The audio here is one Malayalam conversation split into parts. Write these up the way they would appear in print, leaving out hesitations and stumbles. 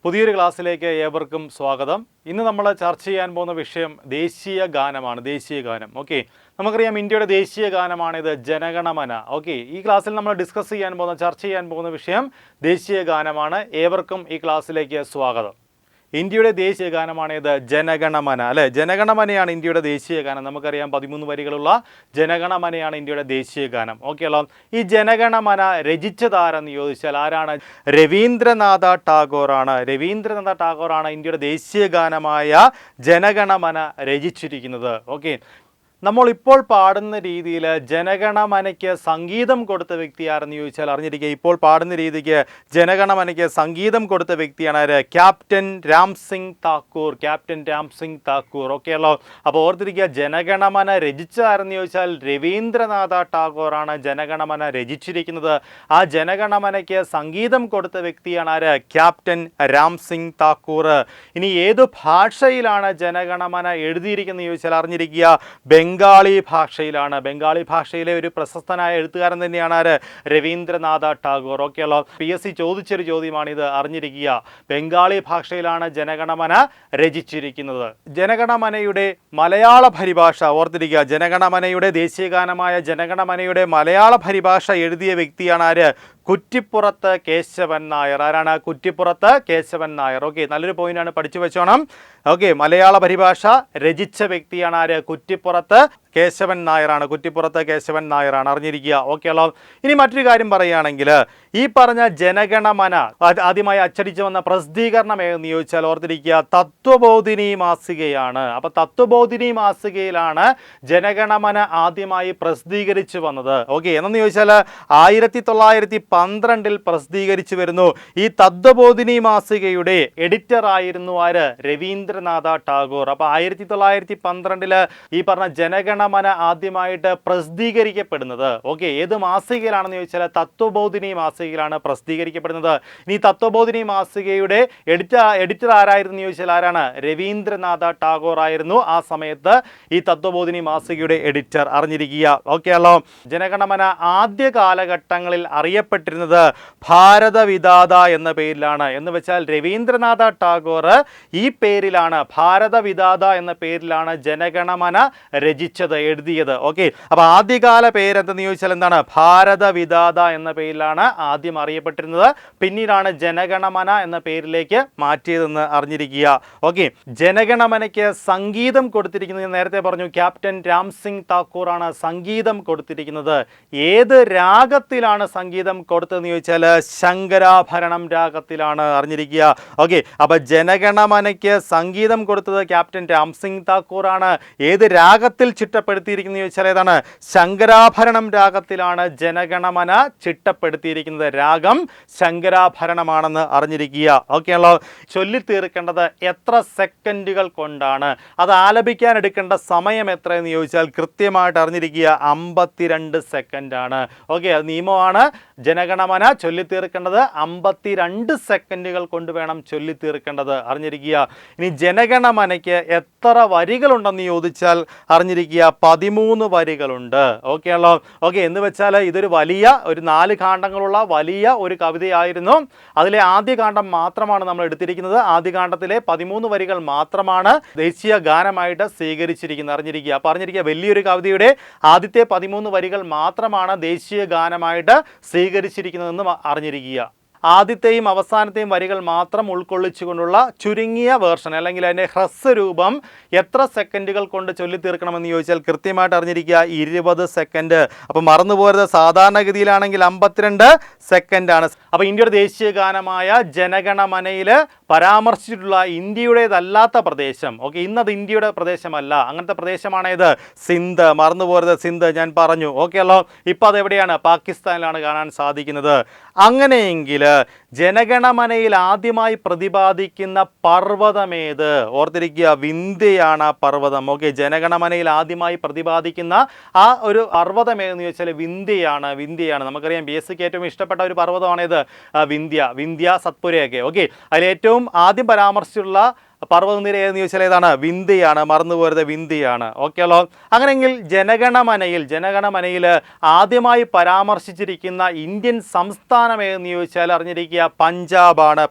പുതിയൊരു ക്ലാസ്സിലേക്ക് ഏവർക്കും സ്വാഗതം. ഇന്ന് നമ്മൾ ചർച്ച ചെയ്യാൻ പോകുന്ന വിഷയം ദേശീയ ഗാനമാണ്. ദേശീയ ഗാനം. ഓക്കെ, നമുക്കറിയാം ഇന്ത്യയുടെ ദേശീയ ഗാനമാണിത് ജനഗണമന. ഓക്കെ, ഈ ക്ലാസ്സിൽ നമ്മൾ ചർച്ച ചെയ്യാൻ പോകുന്ന വിഷയം ദേശീയ ഗാനമാണ്. ഏവർക്കും ഈ ക്ലാസ്സിലേക്ക് സ്വാഗതം. ഇന്ത്യയുടെ ദേശീയ ഗാനമാണിത് ജനഗണമന, അല്ലെ? ജനഗണമനയാണ് ഇന്ത്യയുടെ ദേശീയ ഗാനം. നമുക്കറിയാം 13 വരികളുള്ള ജനഗണമനയാണ് ഇന്ത്യയുടെ ദേശീയ ഗാനം. ഓക്കെ അല്ലോ. ഈ ജനഗണമന രചിച്ചതാരെന്ന് ചോദിച്ചാൽ ആരാണ്? രവീന്ദ്രനാഥ ടാഗോറാണ്. രവീന്ദ്രനാഥ ടാഗോറാണ് ഇന്ത്യയുടെ ദേശീയ ഗാനമായ ജനഗണമന രചിച്ചിരിക്കുന്നത്. ഓക്കെ, നമ്മളിപ്പോൾ പാടുന്ന രീതിയിൽ ജനഗണമനയ്ക്ക് സംഗീതം കൊടുത്ത വ്യക്തി ആരെന്ന് ചോദിച്ചാൽ അറിഞ്ഞിരിക്കുക. ഇപ്പോൾ പാടുന്ന രീതിക്ക് ജനഗണമനയ്ക്ക് സംഗീതം കൊടുത്ത വ്യക്തിയാണ് ആര്? Captain Ram Singh Thakur. Captain Ram Singh Thakur. Okay അല്ലോ. അപ്പോൾ ഓർത്തിരിക്കുക, ജനഗണമന രചിച്ചതാരെന്ന് ചോദിച്ചാൽ രവീന്ദ്രനാഥ ടാഗോറാണ് ജനഗണമന രചിച്ചിരിക്കുന്നത്. ആ ജനഗണമനയ്ക്ക് സംഗീതം കൊടുത്ത വ്യക്തിയാണ് ആര്? ക്യാപ്റ്റൻ രാം സിംഗ് താക്കൂർ. ഇനി ഏതു ഭാഷയിലാണ് ജനഗണമന എഴുതിയിരിക്കുന്നത് ചോദിച്ചാൽ അറിഞ്ഞിരിക്കുക, ബംഗാളി ഭാഷയിലാണ്. ബംഗാളി ഭാഷയിലെ ഒരു പ്രശസ്തനായ എഴുത്തുകാരൻ തന്നെയാണ് ആര്? രവീന്ദ്രനാഥ ടാഗോർ. ഓക്കെ അല്ലോ. PSC ചോദിച്ചൊരു ചോദ്യമാണിത്, അറിഞ്ഞിരിക്കുക. ബംഗാളി ഭാഷയിലാണ് ജനഗണമന രചിച്ചിരിക്കുന്നത്. ജനഗണമനയുടെ മലയാള പരിഭാഷ ഓർത്തിരിക്കുക. ജനഗണമനയുടെ ദേശീയഗാനമായ ജനഗണമനയുടെ മലയാള പരിഭാഷ എഴുതിയ വ്യക്തിയാണ് ആര്? കുറ്റിപ്പുറത്ത് കേശവൻ നായർ. ആരാണ്? കുറ്റിപ്പുറത്ത് കേശവൻ നായർ. ഓക്കെ, നല്ലൊരു പോയിന്റാണ്, പഠിച്ചു വെച്ചോണം. ഓക്കെ, മലയാള പരിഭാഷ രചിച്ച വ്യക്തിയാണ് ആര്? കുറ്റിപ്പുറത്ത് കേശവൻ നായരാണ്. കുറ്റിപ്പുറത്ത് കേശവൻ നായരാണ്, അറിഞ്ഞിരിക്കുക. ഓക്കെ അല്ലോ. ഇനി മറ്റൊരു കാര്യം പറയുകയാണെങ്കിൽ, ഈ പറഞ്ഞ ജനഗണമന ആദ്യമായി അച്ചടിച്ചു വന്ന പ്രസിദ്ധീകരണം ഏതെന്ന് ചോദിച്ചാൽ ഓർത്തിരിക്കുക, തത്വബോധിനി മാസികയാണ്. അപ്പോൾ തത്വബോധിനി മാസികയിലാണ് ജനഗണമന ആദ്യമായി പ്രസിദ്ധീകരിച്ചു വന്നത്. ഓക്കെ, എന്നു ചോദിച്ചാൽ 1912 പ്രസിദ്ധീകരിച്ചു വരുന്നു. ഈ തത്വബോധിനി മാസികയുടെ എഡിറ്റർ ആയിരുന്നു ആര്? രവീന്ദ്രനാഥ ടാഗോർ. അപ്പോൾ 1912 ഈ പറഞ്ഞ ജനഗണമന ആദ്യമായിട്ട് പ്രസിദ്ധീകരിക്കപ്പെടുന്നത് ഓക്കെ ഏത് മാസികയിലാണെന്ന് ചോദിച്ചാൽ തത്വബോധിനി മാസികയിലാണ് പ്രസിദ്ധീകരിക്കപ്പെടുന്നത്. ഇനി തത്വബോധിനി മാസികയുടെ എഡിറ്റർ ആരായിരുന്നു ചോദിച്ചാൽ ആരാണ്? രവീന്ദ്രനാഥ ടാഗോർ ആയിരുന്നു ആ സമയത്ത് ഈ തത്വബോധിനി മാസികയുടെ എഡിറ്റർ, അറിഞ്ഞിരിക്കുക. ഓക്കെ അല്ലോ. ജനഗണമന ആദ്യ കാലഘട്ടങ്ങളിൽ അറിയപ്പെട്ടിരുന്നത് ഭാരതവിധാത എന്ന പേരിലാണ്. എന്ന് വെച്ചാൽ രവീന്ദ്രനാഥ ടാഗോർ ഈ പേരിലാണ്, ഭാരതവിധാത എന്ന പേരിലാണ് ജനഗണമന രചിച്ചത്, എഴുതിയത്. ഓക്കെ, അപ്പോൾ ആദ്യകാല പേരെന്തെന്ന് ചോദിച്ചാൽ എന്താണ്? ഭാരതവിധാത എന്ന പേരിലാണ് ആദ്യം അറിയപ്പെട്ടിരുന്നത്. പിന്നീടാണ് ജനഗണമന എന്ന പേരിലേക്ക് മാറ്റിയതെന്ന് അറിഞ്ഞിരിക്കുക. ഓക്കെ, ജനഗണമനയ്ക്ക് സംഗീതം കൊടുത്തിരിക്കുന്നത് ഞാൻ നേരത്തെ പറഞ്ഞു, ക്യാപ്റ്റൻ രാം സിംഗ് താക്കൂറാണ് സംഗീതം കൊടുത്തിരിക്കുന്നത്. ഏത് രാഗത്തിലാണ് സംഗീതം കൊടുത്തതെന്ന് ചോദിച്ചാൽ ശങ്കരാഭരണം രാഗത്തിലാണ്, അറിഞ്ഞിരിക്കുക. ഓക്കെ, അപ്പോൾ ജനഗണമനയ്ക്ക് സംഗീതം കൊടുത്തത് ക്യാപ്റ്റൻ രാം സിംഗ് താക്കൂറാണ്. ഏത് രാഗത്തിൽ ചിട്ടപ്പെടുത്തിയിരിക്കുന്നത് ചോദിച്ചാൽ ഏതാണ്? ശങ്കരാഭരണം രാഗത്തിലാണ് ജനഗണമന ചിട്ടപ്പെടുത്തിയിരിക്കുന്നത്. രാഗം ശങ്കരാഭരണമാണെന്ന് അറിഞ്ഞിരിക്കുക. ഓക്കെ ആണല്ലോ. ചൊല്ലിത്തീർക്കേണ്ടത് എത്ര സെക്കൻഡുകൾ കൊണ്ടാണ്? അത് ആലപിക്കാൻ എടുക്കേണ്ട സമയം എത്രയെന്ന് ചോദിച്ചാൽ കൃത്യമായിട്ട് അറിഞ്ഞിരിക്കുക, 52 സെക്കൻഡാണ്. ഓക്കെ, അത് നിയമമാണ്. ജനഗണമന ചൊല്ലിത്തീർക്കേണ്ടത് 52 സെക്കൻഡുകൾ കൊണ്ട് വേണം ചൊല്ലിത്തീർക്കേണ്ടത്, അറിഞ്ഞിരിക്കുക. ഇനി ജനഗണമനയ്ക്ക് എത്ര വരികളുണ്ടെന്ന് ചോദിച്ചാൽ അറിഞ്ഞിരിക്കുക, 13 വരികളുണ്ട്. ഓക്കെ ആണല്ലോ. ഓക്കെ, എന്ന് വെച്ചാൽ ഇതൊരു വലിയ 4 കാണ്ഡങ്ങളുള്ള വലിയ ഒരു കവിതയായിരുന്നു. അതിലെ ആദ്യ കാണ്ഡം മാത്രമാണ് നമ്മൾ എടുത്തിരിക്കുന്നത്. ആദ്യ കാണ്ഡത്തിലെ 13 വരികൾ മാത്രമാണ് ദേശീയ ഗാനമായിട്ട് സ്വീകരിച്ചിരിക്കുന്നത്, അറിഞ്ഞിരിക്കുക. അപ്പോൾ അറിഞ്ഞിരിക്കുക, വലിയൊരു കവിതയുടെ ആദ്യത്തെ 13 വരികൾ മാത്രമാണ് ദേശീയ ഗാനമായിട്ട് സ്വീകരിച്ചിരിക്കുന്നതെന്നും അറിഞ്ഞിരിക്കുക. ആദ്യത്തെയും അവസാനത്തെയും വരികൾ മാത്രം ഉൾക്കൊള്ളിച്ചുകൊണ്ടുള്ള ചുരുങ്ങിയ വേർഷൻ അല്ലെങ്കിൽ അതിൻ്റെ ഹ്രസ്വരൂപം എത്ര സെക്കൻഡുകൾ കൊണ്ട് ചൊല്ലിത്തീർക്കണമെന്ന് ചോദിച്ചാൽ കൃത്യമായിട്ട് അറിഞ്ഞിരിക്കുക, 20 സെക്കൻഡ്. അപ്പോൾ മറന്നുപോരുത്, സാധാരണഗതിയിലാണെങ്കിൽ 52 സെക്കൻഡാണ്. അപ്പോൾ ഇന്ത്യയുടെ ദേശീയ ഗാനമായ ജനഗണമനയിൽ പരാമർശിച്ചിട്ടുള്ള ഇന്ത്യയുടേതല്ലാത്ത പ്രദേശം, ഓക്കെ, ഇന്നത് ഇന്ത്യയുടെ പ്രദേശമല്ല, അങ്ങനത്തെ പ്രദേശമാണേത്? സിന്ധ്. മറന്നുപോരുത്, സിന്ധ് ഞാൻ പറഞ്ഞു. ഓക്കെ അല്ലോ. ഇപ്പോൾ അതെവിടെയാണ്? പാകിസ്ഥാനിലാണ് കാണാൻ സാധിക്കുന്നത്. അങ്ങനെയെങ്കിൽ ജനഗണമനയിൽ ആദ്യമായി പ്രതിപാദിക്കുന്ന പർവ്വതമേത്? ഓർത്തിരിക്കുക, വിന്ധ്യയാണ് ആ പർവ്വതം. ഓക്കെ, ജനഗണമനയിൽ ആദ്യമായി പ്രതിപാദിക്കുന്ന ആ ഒരു പർവ്വതം ഏതെന്ന് ചോദിച്ചാൽ വിന്ധ്യയാണ്. വിന്ധ്യയാണ്. നമുക്കറിയാം PSCക്ക് ഏറ്റവും ഇഷ്ടപ്പെട്ട ഒരു പർവ്വതമാണേത്? വിന്ധ്യ, സത്പുരയൊക്കെ. ഓക്കെ, അതിലേറ്റവും ആദ്യം പരാമർശിച്ചിട്ടുള്ള പർവ്വതനിര ഏതെന്ന് ചോദിച്ചാൽ ഏതാണ്? വിന്ധ്യയാണ്. മറന്നു പോരുത്, വിന്ധ്യയാണ്. ഓക്കെയല്ലോ. അങ്ങനെയെങ്കിൽ ജനഗണമനയിൽ ആദ്യമായി പരാമർശിച്ചിരിക്കുന്ന ഇന്ത്യൻ സംസ്ഥാനം ഏതെന്ന് ചോദിച്ചാൽ അറിഞ്ഞിരിക്കുക പഞ്ചാബാണ്.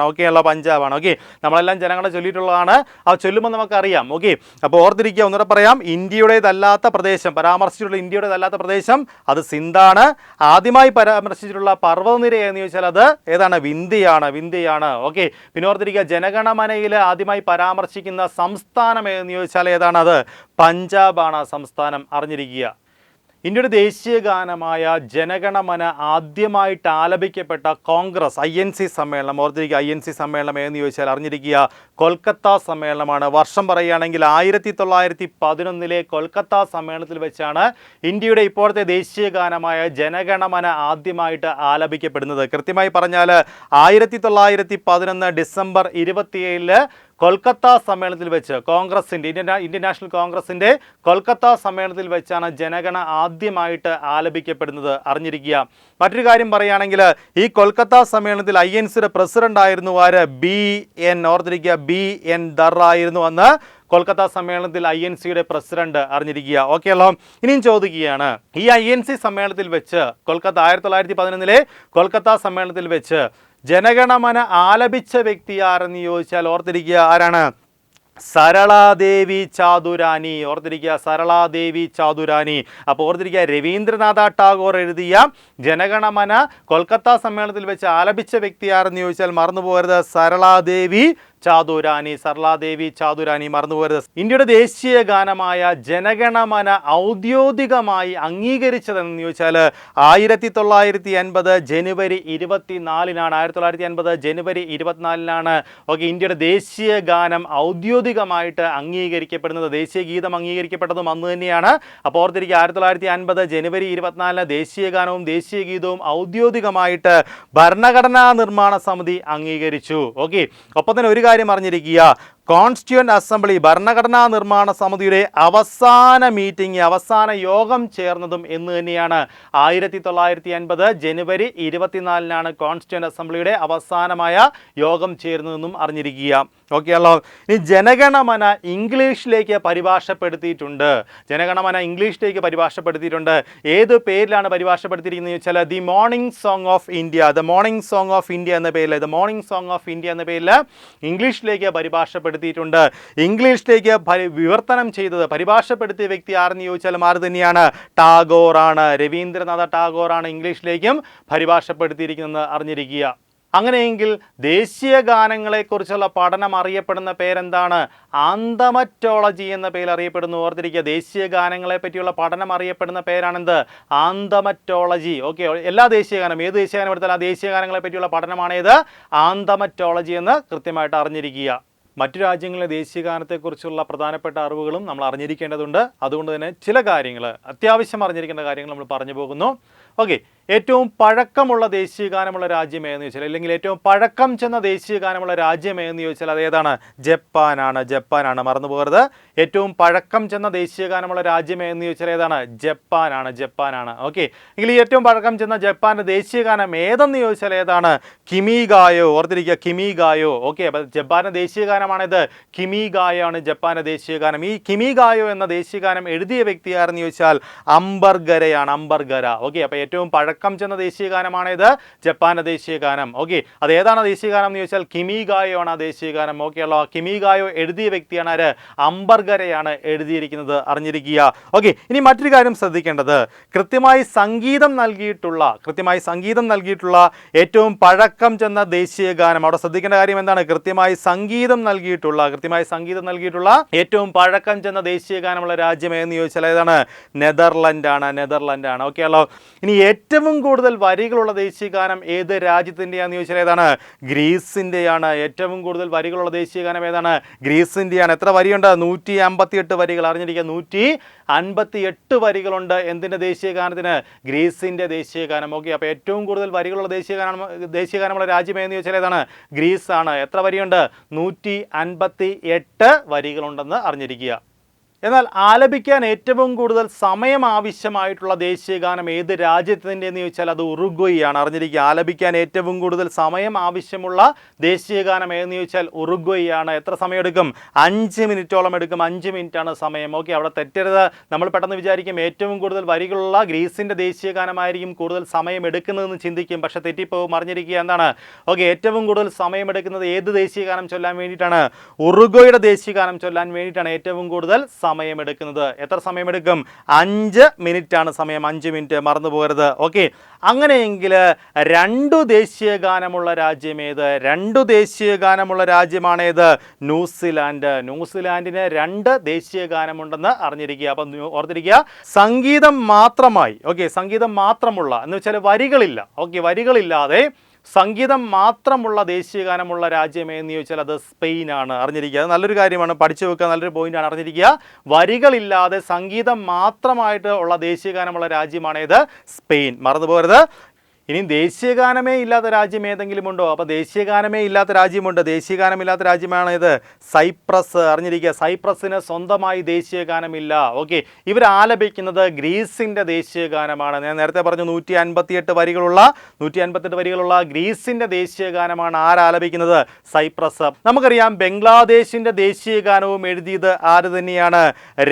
ഓക്കെയല്ലോ, പഞ്ചാബാണ്. ഓക്കെ, നമ്മളെല്ലാം ജനഗണന ചൊല്ലിയിട്ടുള്ളതാണ്. ആ ചൊല്ലുമ്പോൾ നമുക്കറിയാം. ഓക്കെ, അപ്പോൾ ഓർത്തിരിക്കുക. ഒന്നുകൂടെ പറയാം, ഇന്ത്യയുടേതല്ലാത്ത പ്രദേശം, പരാമർശിച്ചിട്ടുള്ള ഇന്ത്യയുടേതല്ലാത്ത പ്രദേശം അത് സിന്ധാണ്. ആദ്യമായി പരാമർശിച്ചിട്ടുള്ള പർവ്വതനിര ഏതെന്ന് ചോദിച്ചാൽ അത് ഏതാണ്? വിന്ധ്യയാണ്. ഓക്കെ, പിന്നെ ഓർത്തിരിക്കുക, ജനഗണമനയിൽ ആദ്യമായി പരാമർശിക്കുന്ന സംസ്ഥാനം ഏതെന്ന് ചോദിച്ചാൽ ഏതാണ്? അത് പഞ്ചാബാണ് സംസ്ഥാനം. അറിഞ്ഞിരിക്കുക. ഇന്ത്യയുടെ ദേശീയ ഗാനമായ ജനഗണമന ആദ്യമായിട്ട് ആലപിക്കപ്പെട്ട കോൺഗ്രസ് INC സമ്മേളനം, ഓർത്തിരിക്കുക, INC സമ്മേളനം ഏതെന്ന് ചോദിച്ചാൽ അറിഞ്ഞിരിക്കുക കൊൽക്കത്ത സമ്മേളനമാണ്. വർഷം പറയുകയാണെങ്കിൽ 1911 കൊൽക്കത്ത സമ്മേളനത്തിൽ വെച്ചാണ് ഇന്ത്യയുടെ ഇപ്പോഴത്തെ ദേശീയ ഗാനമായ ജനഗണമന ആദ്യമായിട്ട് ആലപിക്കപ്പെടുന്നത്. കൃത്യമായി പറഞ്ഞാൽ 1911 ഡിസംബർ 27 കൊൽക്കത്ത സമ്മേളനത്തിൽ വെച്ച് കോൺഗ്രസിൻ്റെ ഇന്ത്യൻ നാഷണൽ കോൺഗ്രസിൻ്റെ കൊൽക്കത്ത സമ്മേളനത്തിൽ വെച്ചാണ് ജനഗണ ആദ്യമായിട്ട് ആലപിക്കപ്പെടുന്നത്. അറിഞ്ഞിരിക്കുക. മറ്റൊരു കാര്യം പറയുകയാണെങ്കിൽ ഈ കൊൽക്കത്ത സമ്മേളനത്തിൽ INCയുടെ പ്രസിഡന്റ് ആയിരുന്നു ആര്? BN. ഓർത്തിരിക്കുക, BN ദർ ആയിരുന്നു അന്ന് കൊൽക്കത്ത സമ്മേളനത്തിൽ INCയുടെ പ്രസിഡന്റ്. അറിഞ്ഞിരിക്കുക. ഓക്കെയല്ലോ. ഇനിയും ചോദിക്കുകയാണ്, ഈ INC സമ്മേളനത്തിൽ വെച്ച് കൊൽക്കത്ത 1911 കൊൽക്കത്ത സമ്മേളനത്തിൽ വെച്ച് ജനഗണമന ആലപിച്ച വ്യക്തി ആരെന്ന് ചോദിച്ചാൽ ഓർത്തിരിക്കുക, ആരാണ്? സരളാദേവി ചാതുരാനി. ഓർത്തിരിക്കുക, സരളാദേവി ചാതുരാനി. അപ്പോൾ ഓർത്തിരിക്കുക, രവീന്ദ്രനാഥ ടാഗോർ എഴുതിയ ജനഗണമന കൊൽക്കത്ത സമ്മേളനത്തിൽ വെച്ച് ആലപിച്ച വ്യക്തി ആരെന്ന് ചോദിച്ചാൽ മറന്നു പോകരുത്, സരളാദേവി ചാതുരാനി. മറന്നുപോകരുത്. ഇന്ത്യയുടെ ദേശീയ ഗാനമായ ജനഗണമന ഔദ്യോഗികമായി അംഗീകരിച്ചതെന്ന് ചോദിച്ചാൽ 1950 ജനുവരി 24-നാണ്. 1950 ജനുവരി 24-നാണ് ഇന്ത്യയുടെ ദേശീയ ഗാനം ഔദ്യോഗികമായിട്ട് അംഗീകരിക്കപ്പെടുന്നത്. ദേശീയ ഗീതം അംഗീകരിക്കപ്പെട്ടതും അന്ന് തന്നെയാണ്. അപ്പോൾ ഓർത്തിരിക്കുക, 1950 ജനുവരി 24 ദേശീയ ഗാനവും ദേശീയ ഗീതവും ഔദ്യോഗികമായിട്ട് ഭരണഘടനാ നിർമ്മാണ സമിതി അംഗീകരിച്ചു. ഓക്കെ, ഒപ്പം തന്നെ ഒരു കാര്യം അറിഞ്ഞിരിക്കുക, കോൺസ്റ്റിറ്റ്യൂവന്റ് അസംബ്ലി ഭരണഘടനാ നിർമ്മാണ സമിതിയുടെ അവസാന മീറ്റിംഗ്, അവസാന യോഗം ചേർന്നതും എന്ന് തന്നെയാണ് 1950 ജനുവരി 24-നാണ് കോൺസ്റ്റിറ്റ്യൂവന്റ് അസംബ്ലിയുടെ അവസാനമായ യോഗം ചേർന്നതെന്നും അറിഞ്ഞിരിക്കുക. ഓക്കെയല്ലോ. ഇനി ജനഗണമന ഇംഗ്ലീഷിലേക്ക് പരിഭാഷപ്പെടുത്തിയിട്ടുണ്ട്. ഏത് പേരിലാണ് പരിഭാഷപ്പെടുത്തിയിരിക്കുന്നത് ചോദിച്ചാൽ the morning song of India എന്ന പേരിൽ ഇംഗ്ലീഷിലേക്ക് പരിഭാഷപ്പെടുത്തിയിട്ടുണ്ട്. ഇംഗ്ലീഷിലേക്ക് വിവർത്തനം ചെയ്തത്, പരിഭാഷപ്പെടുത്തിയ വ്യക്തി ആരെന്ന് ചോദിച്ചാൽ ആര് തന്നെയാണ്? ടാഗോറാണ്. രവീന്ദ്രനാഥ ടാഗോറാണ് ഇംഗ്ലീഷിലേക്കും പരിഭാഷപ്പെടുത്തിയിരിക്കുന്നത്. അറിഞ്ഞിരിക്കുക. അങ്ങനെയെങ്കിൽ ദേശീയ ഗാനങ്ങളെക്കുറിച്ചുള്ള പഠനം അറിയപ്പെടുന്ന പേരെന്താണ്? ആന്തമറ്റോളജി എന്ന പേരിൽ അറിയപ്പെടുന്നു. ഓർത്തിരിക്കുക, ദേശീയ ഗാനങ്ങളെ പറ്റിയുള്ള പഠനം അറിയപ്പെടുന്ന പേരാണെന്ത്? ആന്തമറ്റോളജി. ഓക്കെ, എല്ലാ ദേശീയ ഗാനം, ഏത് ദേശീയ ഗാനം എടുത്താലും ആ ദേശീയ ഗാനങ്ങളെ പറ്റിയുള്ള പഠനമാണേത്? ആന്തമറ്റോളജി എന്ന് കൃത്യമായിട്ട് അറിഞ്ഞിരിക്കുക. മറ്റു രാജ്യങ്ങളിലെ ദേശീയ ഗാനത്തെക്കുറിച്ചുള്ള പ്രധാനപ്പെട്ട അറിവുകളും നമ്മൾ അറിഞ്ഞിരിക്കേണ്ടതുണ്ട്. അതുകൊണ്ട് തന്നെ ചില കാര്യങ്ങൾ, അത്യാവശ്യം അറിഞ്ഞിരിക്കേണ്ട കാര്യങ്ങൾ നമ്മൾ പറഞ്ഞു പോകുന്നു. ഓക്കെ, ഏറ്റവും പഴക്കമുള്ള ദേശീയ ഗാനമുള്ള രാജ്യം ഏതെന്ന് ചോദിച്ചാൽ, അല്ലെങ്കിൽ ഏറ്റവും പഴക്കം ചെന്ന ദേശീയ ഗാനമുള്ള രാജ്യം ഏതെന്ന് ചോദിച്ചാൽ അതേതാണ്? ജപ്പാനാണ്. മറന്നു പോകരുത്. ഏറ്റവും പഴക്കം ചെന്ന ദേശീയ ഗാനമുള്ള രാജ്യം ഏതെന്ന് ചോദിച്ചാൽ ഏതാണ്? ജപ്പാനാണ്. ഓക്കെ, എങ്കിൽ ഈ ഏറ്റവും പഴക്കം ചെന്ന ജപ്പാന്റെ ദേശീയ ഗാനം ഏതെന്ന് ചോദിച്ചാൽ ഏതാണ്? കിമിഗായോ. ഓർത്തിരിക്കുക, കിമിഗായോ. ഓക്കെ, അപ്പോൾ ജപ്പാന്റെ ദേശീയ ഗാനമാണിത്. കിമിഗായോ ആണ് ജപ്പാന്റെ ദേശീയ ഗാനം. ഈ കിമിഗായോ എന്ന ദേശീയ ഗാനം എഴുതിയ വ്യക്തി ആരെന്ന് ചോദിച്ചാൽ അംബർഗര. ഓക്കെ, അപ്പോൾ ഏറ്റവും പഴക്കം ചെന്ന ദേശീയ ഗാനമാണിത്, ജപ്പാന്റെ ദേശീയ ഗാനം. ഓക്കെ, അത് ഏതാണ് ദേശീയ ഗാനം എന്ന് ചോദിച്ചാൽ കിമിഗായോ ആണ് ആ ദേശീയ ഗാനം. ഓക്കെ ഉള്ളോ. കിമിഗായോ എഴുതിയ വ്യക്തിയാണ് ആര്? അംബർഗരയാണ് എഴുതിയിരിക്കുന്നത്. അറിഞ്ഞിരിക്കുക. ഓക്കെ, ഇനി മറ്റൊരു കാര്യം ശ്രദ്ധിക്കേണ്ടത്, കൃത്യമായി സംഗീതം നൽകിയിട്ടുള്ള ഏറ്റവും പഴക്കം ചെന്ന ദേശീയ ഗാനം, അവിടെ ശ്രദ്ധിക്കേണ്ട കാര്യം എന്താണ്? കൃത്യമായി സംഗീതം നൽകിയിട്ടുള്ള ഏറ്റവും പഴക്കം ചെന്ന ദേശീയ ഗാനമുള്ള രാജ്യം ഏതെന്ന് ചോദിച്ചാൽ ഏതാണ്? നെതർലൻഡാണ്. ഓക്കെ ഉള്ളോ. ഇനി ഏറ്റവും കൂടുതൽ വരികളുള്ള ദേശീയ ഗാനം ഏത് രാജ്യത്തിൻ്റെയാണെന്ന് ചോദിച്ചാൽ ഏതാണ്? ഗ്രീസിൻ്റെയാണ്. ഏറ്റവും കൂടുതൽ വരികളുള്ള ദേശീയ ഗാനം ഏതാണ്? ഗ്രീസിൻ്റെയാണ്. എത്ര വരിയുണ്ട്? 158 വരികൾ. അറിഞ്ഞിരിക്കുക, 158 വരികളുണ്ട് എന്തിൻ്റെ ദേശീയ ഗാനത്തിന്? ഗ്രീസിൻ്റെ ദേശീയ ഗാനം. ഓക്കെ, അപ്പോൾ ഏറ്റവും കൂടുതൽ വരികളുള്ള ദേശീയ ഗാനമുള്ള രാജ്യം ഏതെന്ന് ചോദിച്ചാൽ ഏതാണ്? ഗ്രീസാണ്. എത്ര വരിയുണ്ട്? 158 വരികളുണ്ടെന്ന് അറിഞ്ഞിരിക്കുക. എന്നാൽ ആലപിക്കാൻ ഏറ്റവും കൂടുതൽ സമയം ആവശ്യമായിട്ടുള്ള ദേശീയ ഗാനം ഏത് രാജ്യത്തിൻ്റെ എന്ന് ചോദിച്ചാൽ അത് ഉറുഗ്വയ് ആണ്. അറിഞ്ഞിരിക്കുക, ആലപിക്കാൻ ഏറ്റവും കൂടുതൽ സമയം ആവശ്യമുള്ള ദേശീയ ഗാനം ഏതെന്ന് ചോദിച്ചാൽ ഉറുഗ്വയ് ആണ്. എത്ര സമയം എടുക്കും? 5 മിനിറ്റോളം എടുക്കും. 5 മിനിറ്റാണ് സമയം. ഓക്കെ, അവിടെ തെറ്റരുത്. നമ്മൾ പെട്ടെന്ന് വിചാരിക്കും ഏറ്റവും കൂടുതൽ വരികളുള്ള ഗ്രീസിൻ്റെ ദേശീയ ഗാനമായിരിക്കും കൂടുതൽ സമയം എടുക്കുന്നതെന്ന് ചിന്തിക്കും. പക്ഷേ തെറ്റിപ്പോവും. അറിഞ്ഞിരിക്കുക എന്താണ്? ഓക്കെ, ഏറ്റവും കൂടുതൽ സമയം എടുക്കുന്നത് ഏത് ദേശീയ ഗാനം ചൊല്ലാൻ വേണ്ടിയിട്ടാണ്? ഉറുഗ്വയുടെ ദേശീയ ഗാനം ചൊല്ലാൻ വേണ്ടിയിട്ടാണ് ഏറ്റവും കൂടുതൽ സമയം എടുക്കുന്നത്. എത്ര സമയമെടുക്കും? 5 മിനിറ്റാണ് സമയം. 5 മിനിറ്റ്, മറന്നു പോകരുത്. ഓക്കെ, അങ്ങനെയെങ്കിൽ 2 ദേശീയ ഗാനമുള്ള രാജ്യം ഏത്? 2 ദേശീയ ഗാനമുള്ള രാജ്യമാണേത്? ന്യൂസിലാൻഡ്. ന്യൂസിലാൻഡിന് 2 ദേശീയ ഗാനമുണ്ടെന്ന് അറിഞ്ഞിരിക്കുക. അപ്പം ഓർത്തിരിക്കുക, സംഗീതം മാത്രമായി, ഓക്കെ, സംഗീതം മാത്രമുള്ള എന്ന് വെച്ചാൽ വരികളില്ല, ഓക്കെ, വരികളില്ലാതെ സംഗീതം മാത്രമുള്ള ദേശീയ ഗാനമുള്ള രാജ്യം എന്ന് ചോദിച്ചാൽ അത് സ്പെയിനാണ്. അറിഞ്ഞിരിക്കുക, അത് നല്ലൊരു കാര്യമാണ്, പഠിച്ചു വെക്കുക, നല്ലൊരു പോയിന്റാണ്. അറിഞ്ഞിരിക്കുക, വരികളില്ലാതെ സംഗീതം മാത്രമായിട്ട് ഉള്ള ദേശീയ ഗാനമുള്ള രാജ്യമാണേത്? സ്പെയിൻ. മറന്നു പോകരുത്. ഇനി ദേശീയ ഗാനമേ ഇല്ലാത്ത രാജ്യം ഏതെങ്കിലും ഉണ്ടോ? അപ്പോൾ ദേശീയ ഗാനമേ ഇല്ലാത്ത രാജ്യമുണ്ട്. ദേശീയ ഗാനമില്ലാത്ത രാജ്യമാണ് ഇത് സൈപ്രസ്. അറിഞ്ഞിരിക്കുക, സൈപ്രസിന് സ്വന്തമായി ദേശീയ ഗാനമില്ല. ഓക്കെ, ഇവർ ആലപിക്കുന്നത് ഗ്രീസിൻ്റെ ദേശീയ ഗാനമാണ്. ഞാൻ നേരത്തെ പറഞ്ഞു 158 വരികളുള്ള ഗ്രീസിൻ്റെ ദേശീയ ഗാനമാണ് ആരാലപിക്കുന്നത്? സൈപ്രസ്. നമുക്കറിയാം ബംഗ്ലാദേശിൻ്റെ ദേശീയ ഗാനവും എഴുതിയത് ആര് തന്നെയാണ്?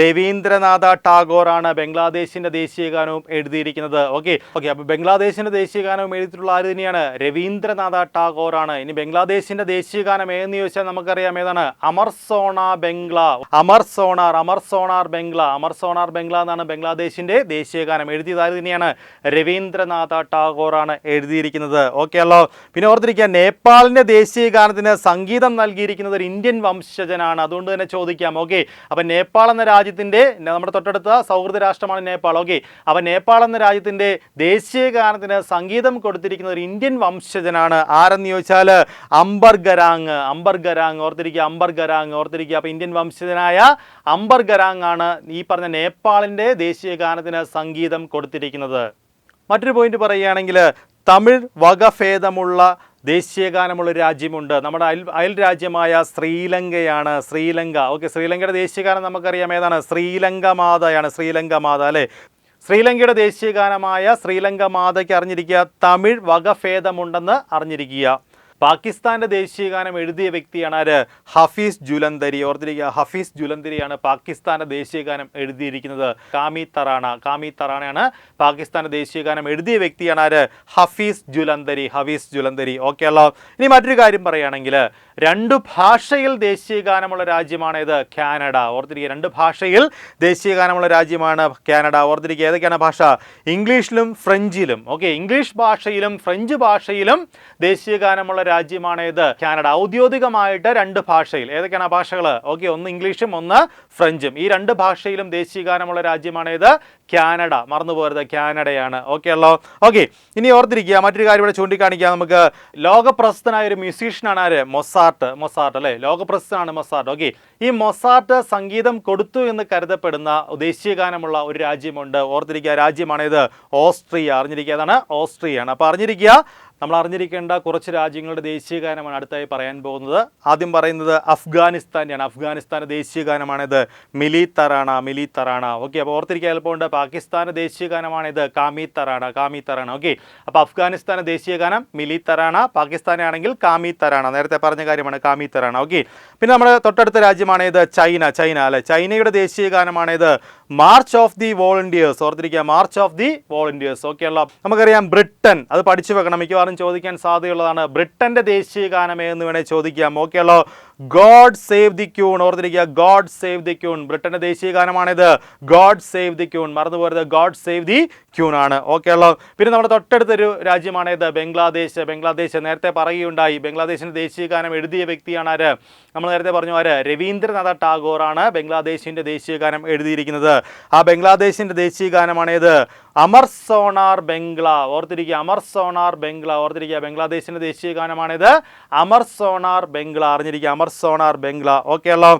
രവീന്ദ്രനാഥ ടാഗോർ ആണ് ബംഗ്ലാദേശിൻ്റെ ദേശീയ ഗാനവും എഴുതിയിരിക്കുന്നത്. ഓക്കെ, അപ്പോൾ ബംഗ്ലാദേശിൻ്റെ ദേശീയ ഗാനവും എഴുതിയിട്ടുള്ള ആര് തന്നെയാണ്? രവീന്ദ്രനാഥ ടാഗോർ ആണ്. ഇനി ബംഗ്ലാദേശിന്റെ ദേശീയ ഗാനം ഏതെന്ന് ചോദിച്ചാൽ നമുക്കറിയാം ഏതാണ്? അമർ സോണാർ ബംഗ്ല എന്നാണ് ബംഗ്ലാദേശിന്റെ ദേശീയ ഗാനം. എഴുതിയത് ആര് തന്നെയാണ്? രവീന്ദ്രനാഥ ടാഗോർ ആണ് എഴുതിയിരിക്കുന്നത്. ഓക്കെ അല്ലോ. പിന്നെ ഓർത്തിരിക്കുക, നേപ്പാളിന്റെ ദേശീയ ഗാനത്തിന് സംഗീതം നൽകിയിരിക്കുന്നത് ഒരു ഇന്ത്യൻ വംശജനാണ്. അതുകൊണ്ട് തന്നെ ചോദിക്കാം. ഓക്കെ, അപ്പം നേപ്പാൾ എന്ന രാജ്യത്തിന്റെ, നമ്മുടെ തൊട്ടടുത്ത സൗഹൃദ രാഷ്ട്രമാണ് നേപ്പാൾ. ഓക്കെ, അപ്പം നേപ്പാൾ എന്ന രാജ്യത്തിന്റെ ദേശീയ ഗാനത്തിന് സംഗീതം കൊടുത്തിരിക്കുന്ന ഒരു ഇന്ത്യൻ വംശജനാണ്. ആരെന്ന് ചോദിച്ചാൽ അംബർ ഗരാങ്. ഓർത്തിരിക്കുക. അപ്പോൾ ഇന്ത്യൻ വംശജനായ അംബർ ഗരാങ് ആണ് ഈ പറഞ്ഞ നേപ്പാളിൻ്റെ ദേശീയ ഗാനത്തിന് സംഗീതം കൊടുത്തിരിക്കുന്നത്. മറ്റൊരു പോയിന്റ് പറയുകയാണെങ്കിൽ തമിഴ് വകഭേദമുള്ള ദേശീയ ഗാനമുള്ള രാജ്യമുണ്ട്. നമ്മുടെ അയൽ രാജ്യമായ ശ്രീലങ്കയാണ്. ഓക്കെ, ശ്രീലങ്കയുടെ ദേശീയ ഗാനം നമുക്കറിയാം ഏതാണ്? ശ്രീലങ്ക മാത അല്ലേ? ശ്രീലങ്കയുടെ ദേശീയ ഗാനമായ ശ്രീലങ്ക മാതയ്ക്ക് അറിഞ്ഞിരിക്കുക തമിഴ് വകഭേദമുണ്ടെന്ന് അറിഞ്ഞിരിക്കുക. പാകിസ്ഥാന്റെ ദേശീയ ഗാനം എഴുതിയ വ്യക്തിയാണ് ആര്? ഹഫീസ് ജുലന്തരി. ഓർത്തിരിക്കുക, ഹഫീസ് ജുലന്തരിയാണ് പാകിസ്ഥാന്റെ ദേശീയ ഗാനം എഴുതിയിരിക്കുന്നത്. കാമി തറാണയാണ് പാകിസ്ഥാന്റെ ദേശീയ ഗാനം എഴുതിയ വ്യക്തിയാണ് ആര്? ഹഫീസ് ജുലന്തരി. ഓക്കെ അല്ലോ. ഇനി മറ്റൊരു കാര്യം പറയുകയാണെങ്കിൽ 2 ഭാഷയിൽ ദേശീയ ഗാനമുള്ള രാജ്യമാണേത്? കാനഡ. ഓർത്തിരിക്കുക, 2 ഭാഷയിൽ ദേശീയ ഗാനമുള്ള രാജ്യമാണ് കാനഡ. ഓർത്തിരിക്കുക, ഏതൊക്കെയാണ് ഭാഷ? ഇംഗ്ലീഷിലും ഫ്രഞ്ചിലും. ഓക്കെ, ഇംഗ്ലീഷ് ഭാഷയിലും ഫ്രഞ്ച് ഭാഷയിലും ദേശീയ ഗാനമുള്ള രാജ്യമാണേത്? കാനഡ. ഔദ്യോഗികമായിട്ട് 2 ഭാഷയിൽ. ഏതൊക്കെയാണ് ആ ഭാഷകൾ? ഓക്കെ, ഒന്ന് ഇംഗ്ലീഷും ഒന്ന് ഫ്രഞ്ചും. ഈ 2 ഭാഷയിലും ദേശീയ ഗാനമുള്ള രാജ്യമാണേത്? കാനഡ. മറന്നു പോകരുത്, കാനഡയാണ്. ഓക്കെ അല്ലോ. ഓക്കെ, ഇനി ഓർത്തിരിക്കുക, മറ്റൊരു കാര്യം ഇവിടെ ചൂണ്ടിക്കാണിക്കുക നമുക്ക്. ലോകപ്രശസ്തനായ ഒരു മ്യൂസീഷ്യനാണ് ആര്? മൊസാർട്ട് അല്ലേ? ലോകപ്രശസ്തനാണ് മൊസാർട്ട്. ഓക്കെ, ഈ മൊസാർട്ട് സംഗീതം കൊടുത്തു എന്ന് കരുതപ്പെടുന്ന ദേശീയ ഗാനമുള്ള ഒരു രാജ്യമുണ്ട്. ഓർത്തിരിക്കുക, രാജ്യമാണേത്? ഓസ്ട്രിയ. അറിഞ്ഞിരിക്കുക, അതാണ് ഓസ്ട്രിയയാണ്. അപ്പോൾ അറിഞ്ഞിരിക്കുക, നമ്മൾ അറിഞ്ഞിരിക്കേണ്ട കുറച്ച് രാജ്യങ്ങളുടെ ദേശീയ ഗാനമാണ് അടുത്തായി പറയാൻ പോകുന്നത്. ആദ്യം പറയുന്നത് അഫ്ഗാനിസ്ഥാൻ്റെയാണ്. അഫ്ഗാനിസ്ഥാൻ്റെ ദേശീയ ഗാനമാണിത് മിലി തറാണ. ഓക്കെ, അപ്പോൾ ഓർത്തിരിക്കുക എളുപ്പമുണ്ട്. പാകിസ്ഥാൻ്റെ ദേശീയ ഗാനമാണിത് കാമി തറാണ. ഓക്കെ, അപ്പോൾ അഫ്ഗാനിസ്ഥാൻ്റെ ദേശീയ ഗാനം മിലി തറാണ, പാകിസ്ഥാനെ ആണെങ്കിൽ കാമി തറാണ. നേരത്തെ പറഞ്ഞ കാര്യമാണ് കാമി തറാണ. ഓക്കെ, പിന്നെ നമ്മുടെ തൊട്ടടുത്ത രാജ്യമാണിത് ചൈന അല്ലെ? ചൈനയുടെ ദേശീയ ഗാനമാണിത് മാർച്ച് ഓഫ് ദി വോളണ്ടിയേഴ്സ്. ഓർത്തിരിക്കുക, March of the volunteers. Okay അല്ല. നമുക്കറിയാം ബ്രിട്ടൻ, അത് പഠിച്ചു വെക്കണം, മിക്കവാറും ചോദിക്കാൻ സാധ്യതയുള്ളതാണ്. ബ്രിട്ടന്റെ ദേശീയ ഗാനം എന്ന് വേണേൽ ചോദിക്കാം. ഓക്കെ അല്ലോ. God save the queen. ഓർത്തിരിക്കുക, ഗോഡ് സേവ് ദി ക്യൂൺ. ബ്രിട്ടന്റെ ദേശീയ ഗാനമാണിത് ഗോഡ് സേവ് ദി ക്യൂൺ. മറന്നു പോരുത്, ഗോഡ് സേവ് ദി ക്യൂൺ ആണ്. ഓക്കെ അല്ലോ. പിന്നെ നമ്മുടെ തൊട്ടടുത്തൊരു രാജ്യമാണിത് ബംഗ്ലാദേശ്. നേരത്തെ പറയുകയുണ്ടായി, ബംഗ്ലാദേശിന്റെ ദേശീയ ഗാനം എഴുതിയ വ്യക്തിയാണ് ആര്? നമ്മൾ നേരത്തെ പറഞ്ഞു ആര്? രവീന്ദ്രനാഥ ടാഗോർ ആണ് ബംഗ്ലാദേശിന്റെ ദേശീയ ഗാനം എഴുതിയിരിക്കുന്നത്. ആ ബംഗ്ലാദേശിന്റെ ദേശീയ ഗാനമാണേത്? അമർ സോണാർ ബംഗ്ല. ഓർത്തിരിക്കുക, അമർ സോണാർ ബംഗ്ല. ഓർത്തിരിക്കുക, ബംഗ്ലാദേശിന്റെ ദേശീയ ഗാനമാണിത് അമർ സോണാർ ബംഗ്ല. അറിഞ്ഞിരിക്കുക, അമർ സോണാർ ബംഗ്ല. ഓക്കെ അല്ലോ.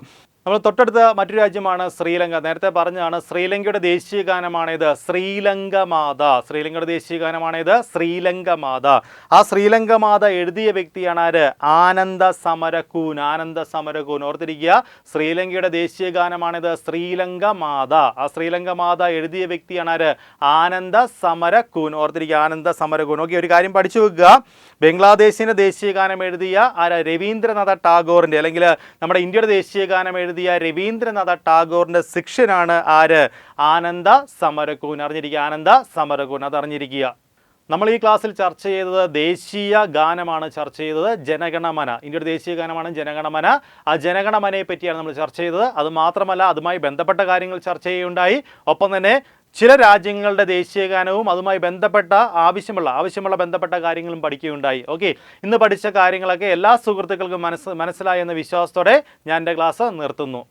നമ്മൾ തൊട്ടടുത്ത മറ്റൊരു രാജ്യമാണ് ശ്രീലങ്ക. നേരത്തെ പറഞ്ഞതാണ് ശ്രീലങ്കയുടെ ദേശീയ ഗാനമാണേത് ശ്രീലങ്ക മാത. ശ്രീലങ്കയുടെ ദേശീയ ഗാനമാണേത് ശ്രീലങ്ക മാത. ആ ശ്രീലങ്ക മാത എഴുതിയ വ്യക്തിയാണ് ആര്? ആനന്ദ സമരകൂൻ. ആനന്ദ സമരകൂൻ ഓർത്തിരിക്കുക. ശ്രീലങ്കയുടെ ദേശീയ ഗാനമാണേത് ശ്രീലങ്ക മാത. ആ ശ്രീലങ്ക മാത എഴുതിയ വ്യക്തിയാണ് ആര്? ആനന്ദ സമരകൂൻ. ഓർത്തിരിക്കുക, ആനന്ദ സമരകൂൻ. ഓക്കെ, ഒരു കാര്യം പഠിച്ചു വെക്കുക. ബംഗ്ലാദേശിന്റെ ദേശീയ ഗാനം എഴുതിയ ആര്? രവീന്ദ്രനാഥ ടാഗോറിന്റെ, അല്ലെങ്കിൽ നമ്മുടെ ഇന്ത്യയുടെ ദേശീയ ഗാനം എഴുതിയ രവീന്ദ്രനാഥ ടാഗോറിന്റെ ശിഷ്യനാണ് ആര്? ആനന്ദ സമരകൂൻ. അറിഞ്ഞിരിക്കുക, ആനന്ദ സമരകൂൻ, അത് അറിഞ്ഞിരിക്കുക. നമ്മൾ ഈ ക്ലാസ്സിൽ ചർച്ച ചെയ്തത് ദേശീയ ഗാനമാണ് ചർച്ച ചെയ്തത്, ജനഗണമന. ഇന്ത്യയുടെ ദേശീയ ഗാനമാണ് ജനഗണമന. ആ ജനഗണമനയെ പറ്റിയാണ് നമ്മൾ ചർച്ച ചെയ്തത്. അത് മാത്രമല്ല, അതുമായി ബന്ധപ്പെട്ട കാര്യങ്ങൾ ചർച്ച ചെയ്യുകയുണ്ടായി. ഒപ്പം തന്നെ ചില രാജ്യങ്ങളുടെ ദേശീയ ഗാനവും അതുമായി ബന്ധപ്പെട്ട ആവശ്യമുള്ള ബന്ധപ്പെട്ട കാര്യങ്ങളും പഠിക്കുകയുണ്ടായി. ഓക്കെ, ഇന്ന് പഠിച്ച കാര്യങ്ങളൊക്കെ എല്ലാ സുഹൃത്തുക്കൾക്കും മനസ്സിലായി എന്ന വിശ്വാസത്തോടെ ഞാൻ എൻ്റെ ക്ലാസ് നിർത്തുന്നു.